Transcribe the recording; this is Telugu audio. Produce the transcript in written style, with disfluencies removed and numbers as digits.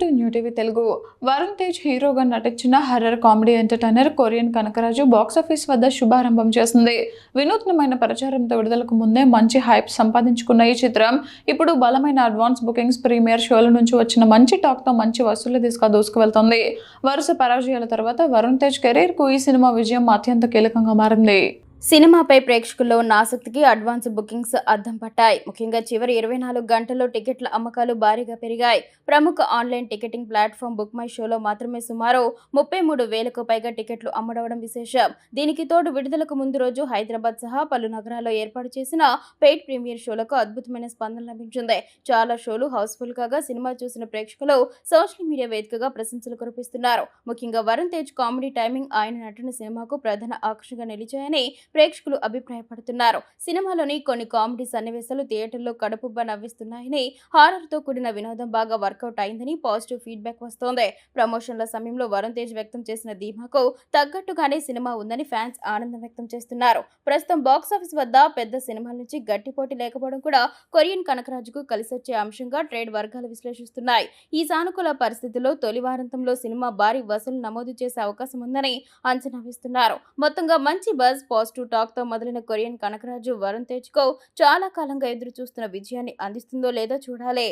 To new TV Telugu. Varun Tej హీరోగా నటించిన horror comedy entertainer Korean Kanakaraju box office వద్ద శుభారంభం చేసింది. వినూత్నమైన ప్రచారంతో విడుదలకు ముందే మంచి హైప్ సంపాదించుకున్న ఈ చిత్రం ఇప్పుడు బలమైన అడ్వాన్స్ బుకింగ్స్, ప్రీమియర్ షోల నుంచి వచ్చిన మంచి టాక్తో మంచి వసూళ్ల దిశగా దూసుకువెళ్తోంది. వరుస పరాజయాల తర్వాత వరుణ్ తేజ్ కెరీర్కు ఈ సినిమా విజయం అత్యంత కీలకంగా మారింది. సినిమాపై ప్రేక్షకుల్లో ఉన్న ఆసక్తికి అడ్వాన్స్ బుకింగ్స్ అద్దం పట్టాయి. ముఖ్యంగా చివరి 24 గంటల్లో టికెట్ల అమ్మకాలు భారీగా పెరిగాయి. ప్రముఖ online ticketing platform book my షోలో మాత్రమే సుమారు 33,000కు పైగా టికెట్లు అమ్మడవడం విశేషం. దీనికి తోడు విడుదలకు ముందు రోజు హైదరాబాద్ సహా పలు నగరాల్లో ఏర్పాటు చేసిన పెయిడ్ ప్రీమియర్ షోలకు అద్భుతమైన స్పందన లభించింది. చాలా షోలు హౌస్ఫుల్ కాగా సినిమా చూసిన ప్రేక్షకులు సోషల్ మీడియా వేదికగా ప్రశంసలు కురిపిస్తున్నారు. ముఖ్యంగా వరుణ్ తేజ్ కామెడీ టైమింగ్, ఆయన నటన సినిమాకు ప్రధాన ఆకర్షణగా నిలిచాయని ప్రేక్షకులు అభిప్రాయపడుతున్నారు. సినిమాలోని కొన్ని కామెడీ సన్నివేశాలు థియేటర్లో కడుపుబ్బ నవ్విస్తున్నాయని, హారర్తో కూడిన వినోదం బాగా వర్కౌట్ అయిందని పాజిటివ్ ఫీడ్బ్యాక్ వస్తోంది. ప్రమోషన్ల సమయంలో వరుణ్ తేజ్ వ్యక్తం చేసిన ధీమాకు తగ్గట్టుగానే సినిమా ఉందని ఫ్యాన్స్ ఆనందం వ్యక్తం చేస్తున్నారు. ప్రస్తుతం బాక్సాఫీస్ వద్ద పెద్ద సినిమాల నుంచి గట్టి పోటీ లేకపోవడం కూడా కొరియన్ కనకరాజుకు కలిసొచ్చే అంశంగా ట్రేడ్ వర్గాలు విశ్లేషిస్తున్నాయి. ఈ సానుకూల పరిస్థితుల్లో తొలి వారాంతంలో సినిమా భారీ వసూలు నమోదు చేసే అవకాశం ఉందని అంచనా వేస్తున్నారు. మొత్తంగా మంచి బజ్, పాజిటివ్ టాక్ తో మొదలైన కొరియన్ కనకరాజు వరుణ్ తేజ్ కు చాలా కాలంగా ఎదురు చూస్తున్న విజయాన్ని అందిస్తుందో లేదో చూడాలి.